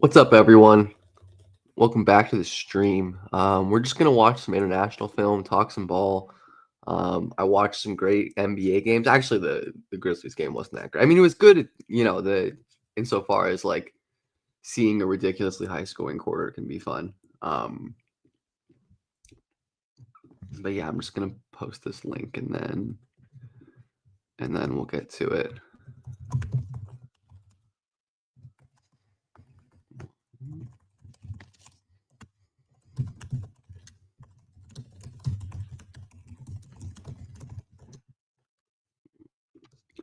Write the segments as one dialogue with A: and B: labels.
A: What's up, everyone? Welcome back to the stream. We're just gonna watch some international film, talk some ball. I watched some great NBA games. Actually, the Grizzlies game wasn't that great. I mean, it was good, the insofar as like seeing a ridiculously high scoring quarter can be fun. But yeah, I'm just gonna post this link and then we'll get to it.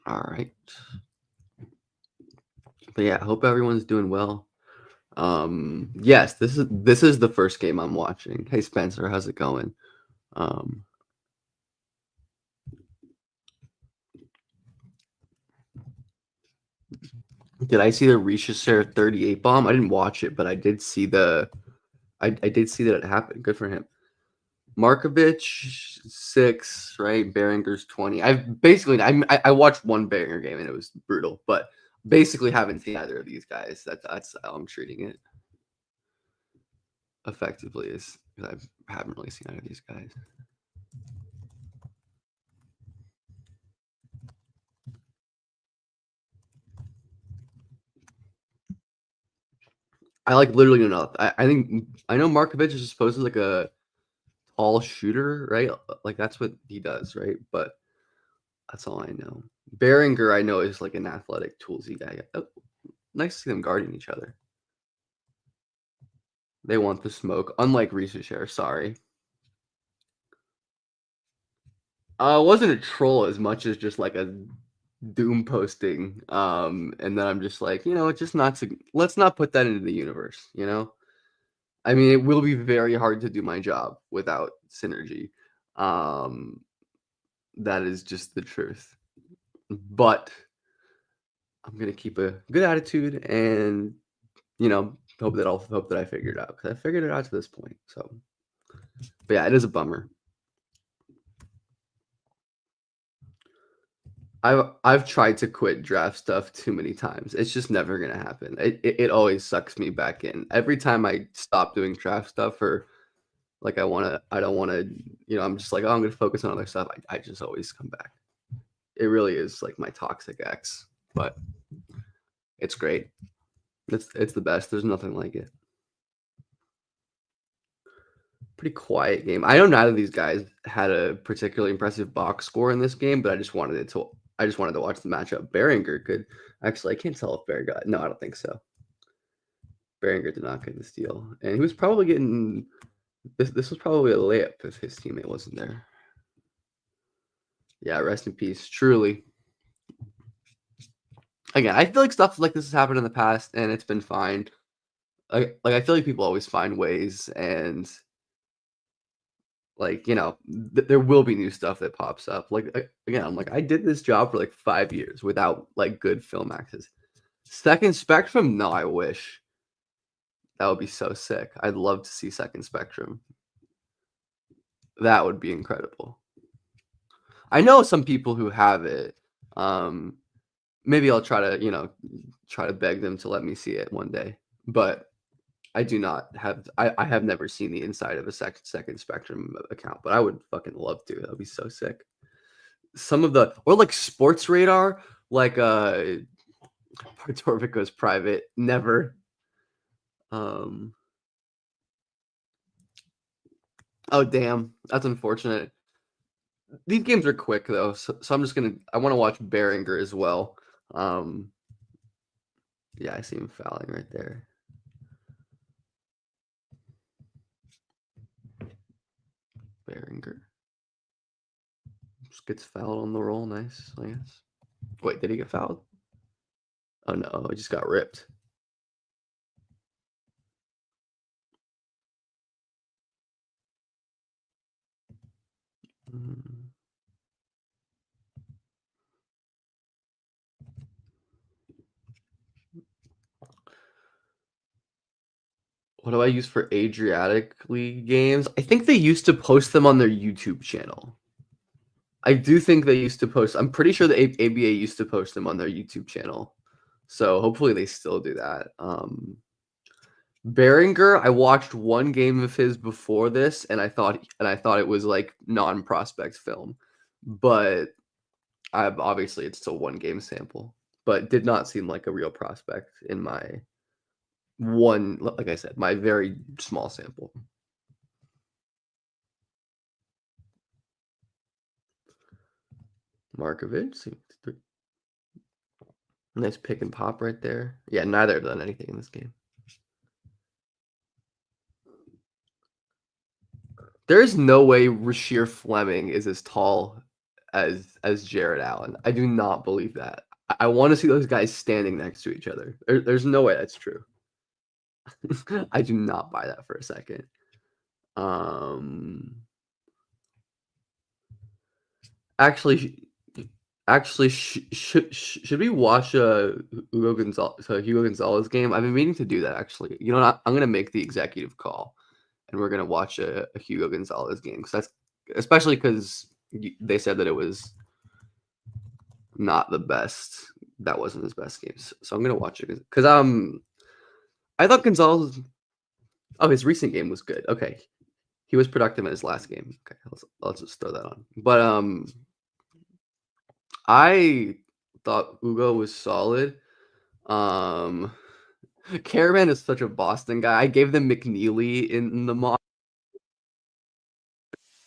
A: All right. But yeah, I hope everyone's doing well. Yes, this is the first game I'm watching. Hey Spencer, how's it going? Um, did I see the Ricochet 38 bomb? I didn't watch it, but I did see I did see that it happened. Good for him. Markovic 6, right? Beringer's 20. I watched one Beringer game and it was brutal, but basically haven't seen either of these guys. That's how I'm treating it effectively is because I haven't really seen either of these guys. I like literally know nothing. I think I know Markovic is supposed to like a tall shooter, right? Like that's what he does, right? But that's all I know. Beringer, I know, is like an athletic toolsy guy. Oh, nice to see them guarding each other. They want the smoke, unlike Ricochet. Sorry. It wasn't a troll as much as just like a doom posting. And then I'm just like, it's just not to, let's not put that into the universe, I mean, it will be very hard to do my job without synergy. That is just the truth. But I'm gonna keep a good attitude and hope that I figured it out because I figured it out to this point. So, but yeah, it is a bummer. I've tried to quit draft stuff too many times. It's just never gonna happen. It always sucks me back in. Every time I stop doing draft stuff or like I don't wanna, I'm just like, oh, I'm gonna focus on other stuff. I just always come back. It really is like my toxic ex, but it's great. It's the best. There's nothing like it. Pretty quiet game. I know none of these guys had a particularly impressive box score in this game, but I just wanted to watch the matchup. Beringer could actually. I can't tell if Beringer got. No, I don't think so. Beringer did not get the steal, and he was probably getting. This was probably a layup if his teammate wasn't there. Yeah, rest in peace. Truly. Again, I feel like stuff like this has happened in the past, and it's been fine. I feel like people always find ways, and like there will be new stuff that pops up. Like again, I'm like I did this job for like 5 years without like good film access. Second Spectrum, no, I wish that would be so sick. I'd love to see Second Spectrum. That would be incredible. I know some people who have it. Maybe I'll try to beg them to let me see it one day. But I do not have. I have never seen the inside of a second Spectrum account, but I would fucking love to. That would be so sick. Some of the or like Sports Radar, like Torvico's private. Never. Oh damn, that's unfortunate. These games are quick though, so I'm just gonna. I want to watch Beringer as well. Yeah, I see him fouling right there. Beringer just gets fouled on the roll. Nice, I guess. Wait, did he get fouled? Oh no, he just got ripped. What do I use for Adriatic League games? I think they used to post them on their YouTube channel. I do think they used to post. I'm pretty sure the ABA used to post them on their YouTube channel. So hopefully they still do that. Beringer, I watched one game of his before this, and I thought it was like non-prospect film, but obviously it's still one game sample, but did not seem like a real prospect in my one, like I said, my very small sample. Markovic, nice pick and pop right there. Yeah, neither have done anything in this game. There's no way Rasheer Fleming is as tall as Jared Allen. I do not believe that. I want to see those guys standing next to each other. There's no way that's true. I do not buy that for a second. Actually, should we watch Hugo Gonzalez game? I've been meaning to do that actually. You know what? I'm gonna make the executive call, and we're gonna watch a Hugo Gonzalez game because that's especially because they said that it was not the best. That wasn't his best games, so I'm gonna watch it because I thought Gonzalez. Oh, his recent game was good. Okay, he was productive in his last game. Okay, let's just throw that on. But I thought Ugo was solid. Caravan is such a Boston guy. I gave them McNeely in the mock.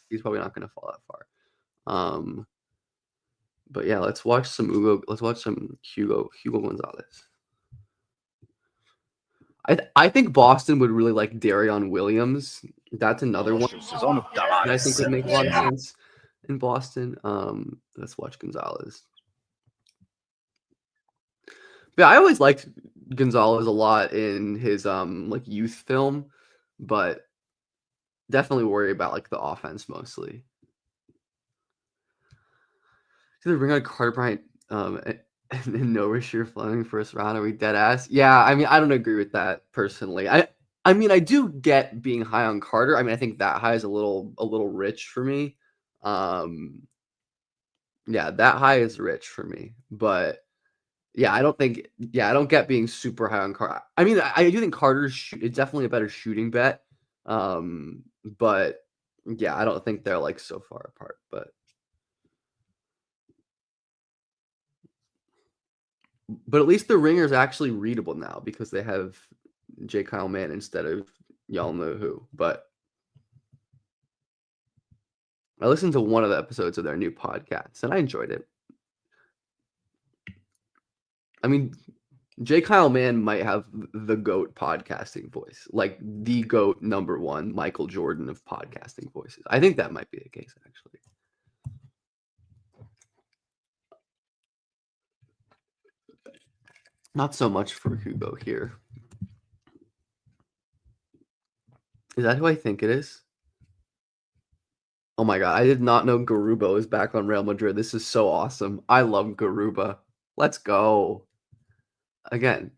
A: He's probably not going to fall that far. But yeah, let's watch some Ugo. Let's watch some Hugo Gonzalez. I think Boston would really like Darion Williams. That's another one that I think would make a lot of sense in Boston. Let's watch Gonzalez. Yeah, I always liked Gonzalez a lot in his like youth film, but definitely worry about like the offense mostly. To bring on Carter Bryant and no Rasheer Fleming first round, are we dead ass? Yeah, I mean I don't agree with that personally. I mean I do get being high on Carter. I mean I think that high is a little rich for me. Yeah, that high is rich for me, but yeah, I don't get being super high on Carter. I mean, I do think Carter's it's definitely a better shooting bet. But yeah, I don't think they're like so far apart. But at least the ringer is actually readable now because they have J. Kyle Mann instead of y'all know who. But I listened to one of the episodes of their new podcast and I enjoyed it. I mean, J. Kyle Mann might have the GOAT podcasting voice, like the GOAT #1 Michael Jordan of podcasting voices. I think that might be the case, actually. Not so much for Hugo here. Is that who I think it is? Oh my god, I did not know Garuba is back on Real Madrid. This is so awesome. I love Garuba. Let's go. Again,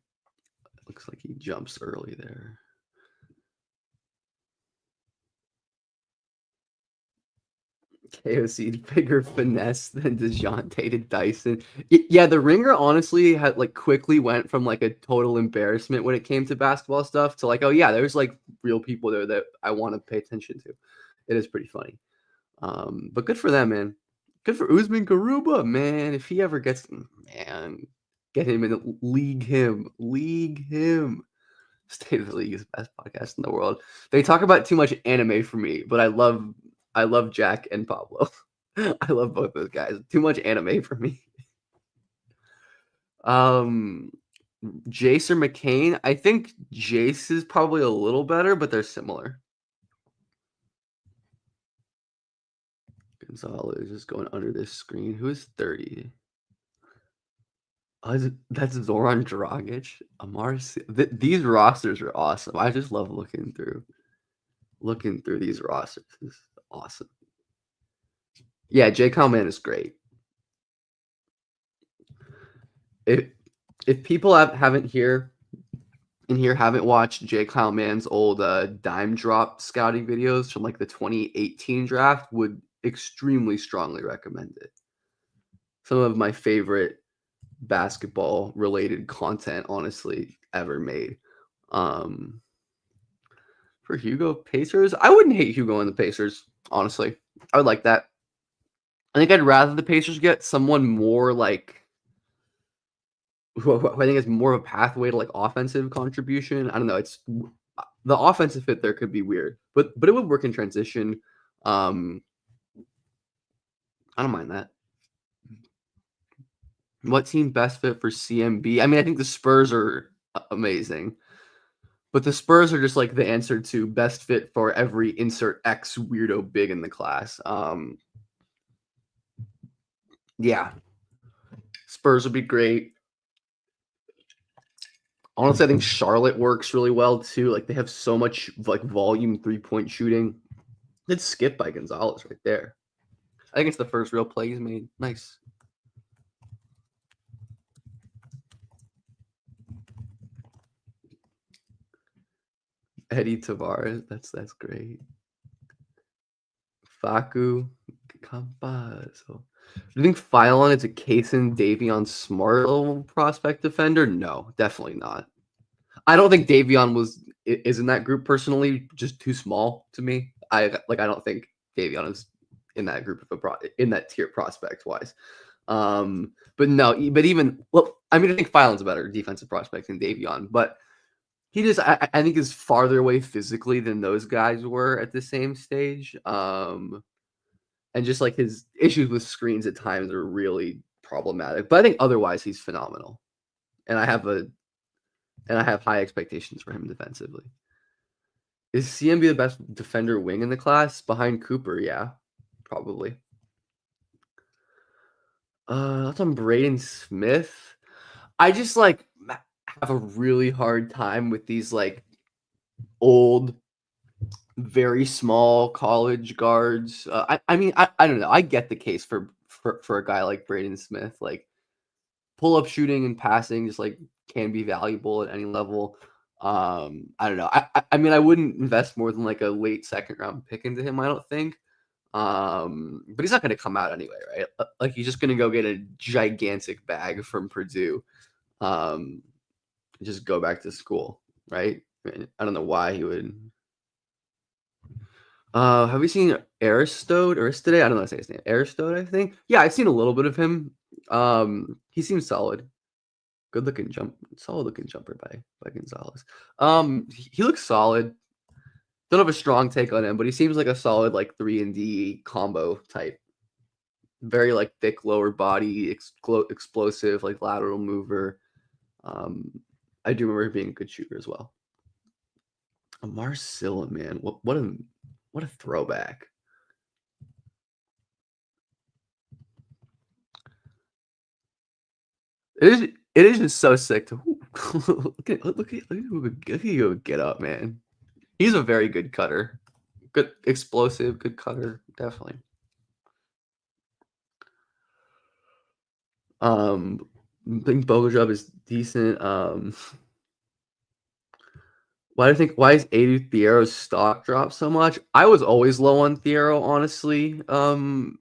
A: looks like he jumps early there. KOC bigger finesse than DeJounte to Dyson. Yeah, the ringer honestly had like quickly went from like a total embarrassment when it came to basketball stuff to like, oh yeah, there's like real people there that I want to pay attention to. It is pretty funny. But good for them, man. Good for Usman Garuba, man. If he ever gets, man, get him in league him. State of the League is the best podcast in the world. They talk about too much anime for me, but I love Jack and Pablo. I love both those guys. Too much anime for me. Jace or McCain? I think Jace is probably a little better, but they're similar. Gonzalez is going under this screen. Who is 30? Oh, that's Zoran Dragic. These rosters are awesome. I just love looking through these rosters. It's awesome. Yeah, J. Kyle Mann is great. If people haven't watched J. Kyle Mann's old dime drop scouting videos from like the 2018 draft, would extremely strongly recommend it. Some of my favorite basketball related content honestly ever made. For Hugo Pacers, I wouldn't hate Hugo and the Pacers, honestly. I would like that. I think I'd rather the Pacers get someone more like who I think has more of a pathway to like offensive contribution. I don't know. It's the offensive fit there could be weird, but it would work in transition. Um, I don't mind that. What team best fit for CMB? I mean, I think the Spurs are amazing, but the Spurs are just like the answer to best fit for every insert X weirdo big in the class. Yeah, Spurs would be great. Honestly, I think Charlotte works really well too. Like they have so much like volume 3-point shooting. It's skipped by Gonzalez right there. I think it's the first real play he's made. Nice. Eddie Tavares. That's great. Facu Campazzo. Do you think Phylon is a Kaysen Davion Smart level prospect defender? No, definitely not. I don't think Davion is in that group personally. Just too small to me. I don't think Davion is in that group of in that tier prospect wise. But no, but even well, I mean, I think Phylon's a better defensive prospect than Davion, but he just I think is farther away physically than those guys were at the same stage. And just like his issues with screens at times are really problematic. But I think otherwise he's phenomenal. And I have high expectations for him defensively. Is CMB the best defender wing in the class behind Cooper? Yeah, probably. That's on Braden Smith. I just like have a really hard time with these like old, very small college guards. I mean, I don't know. I get the case for a guy like Braden Smith. Like pull up shooting and passing just like can be valuable at any level. I don't know. I mean, I wouldn't invest more than like a late second round pick into him. I don't think. But he's not going to come out anyway, right? Like he's just going to go get a gigantic bag from Purdue. Just go back to school, right? I don't know why he would. Have we seen Aristode? I don't know how to say his name. Aristode, I think. Yeah, I've seen a little bit of him. He seems solid. Solid looking jumper by Gonzalez. He looks solid. Don't have a strong take on him, but he seems like a solid like 3-and-D combo type. Very like thick lower body, explosive, like lateral mover. I do remember him being a good shooter as well. Marcilla, man, what a throwback. It is just so sick to look at who get up, man. He's a very good cutter. Good explosive, good cutter, definitely. I think bogoljub is decent. Why is Edu Thiero's stock drop so much? I was always low on Thiero, honestly.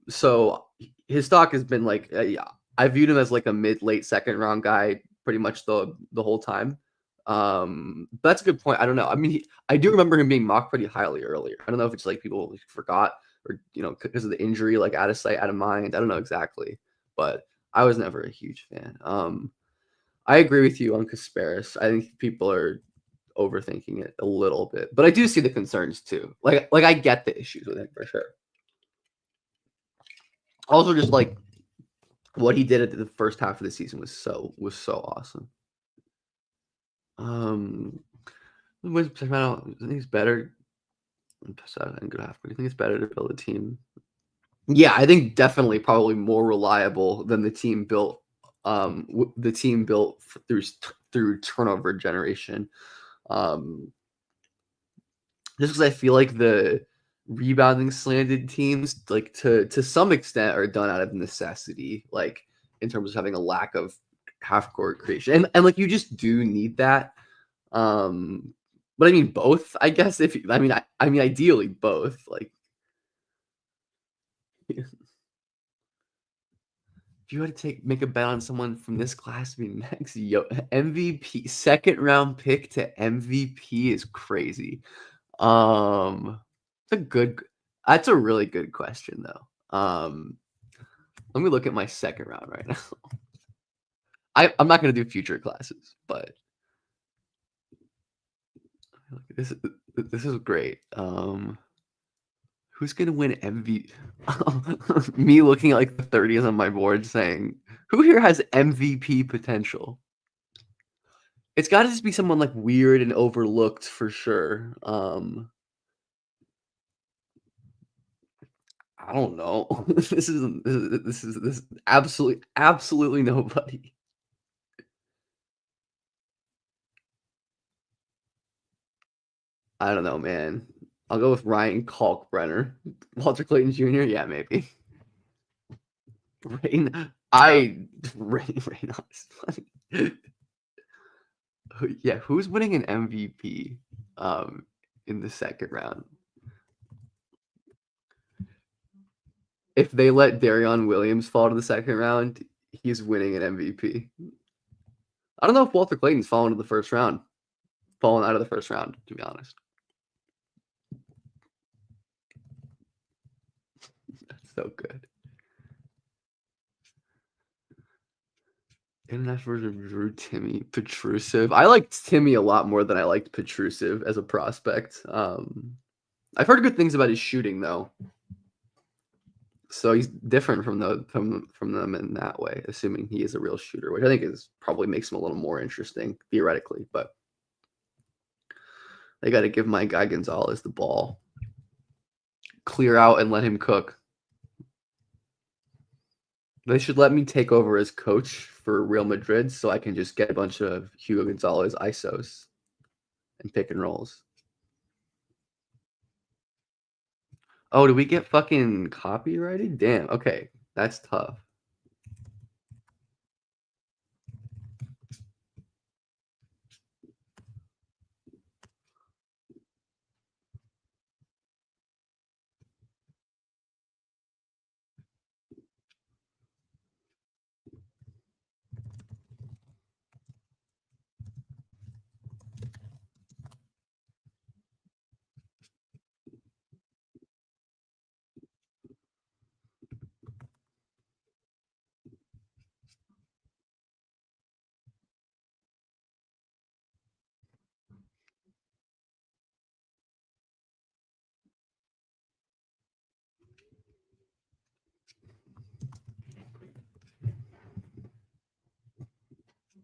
A: So his stock has been like, yeah, I viewed him as like a late second round guy pretty much the whole time. That's a good point. I don't know. I mean, I do remember him being mocked pretty highly earlier. I don't know if it's like people forgot or because of the injury, like out of sight, out of mind. I don't know exactly, but I was never a huge fan. I agree with you on Kasparis. I think people are overthinking it a little bit, but I do see the concerns too. Like I get the issues with him for sure. Also, just like what he did at the first half of the season was so awesome. I think it's better. Good half. But I think it's better to build a team. Yeah, I think definitely probably more reliable than the team built. The team built through turnover generation. Just because I feel like the rebounding slanted teams, like to some extent, are done out of necessity, like in terms of having a lack of half court creation, and like you just do need that. But I mean both, I guess. I mean ideally both. Like if you had to make a bet on someone from this class to be next, MVP second round pick to MVP is crazy. It's a good. That's a really good question though. Let me look at my second round right now. I'm not gonna do future classes, but this this is great. Who's gonna win MVP? Me looking at like the 30s on my board saying, who here has MVP potential? It's got to just be someone like weird and overlooked for sure. I don't know. This is absolutely nobody. I don't know, man. I'll go with Ryan Kalkbrenner. Walter Clayton Jr. Yeah, maybe. Rain. Rain is funny. Yeah, who's winning an MVP in the second round? If they let Darion Williams fall to the second round, he's winning an MVP. I don't know if Walter Clayton's fallen to the first round. Fallen out of the first round, to be honest. That's so good. International version of Drew Timmy Petrusev. I liked Timmy a lot more than I liked Petrusev as a prospect. I've heard good things about his shooting though. So he's different from them in that way, assuming he is a real shooter, which I think is probably makes him a little more interesting theoretically. But they got to give my guy Gonzalez the ball, clear out, and let him cook. They should let me take over as coach for Real Madrid, so I can just get a bunch of Hugo Gonzalez ISOs and pick and rolls. Oh, did we get fucking copyrighted? Damn. Okay, that's tough.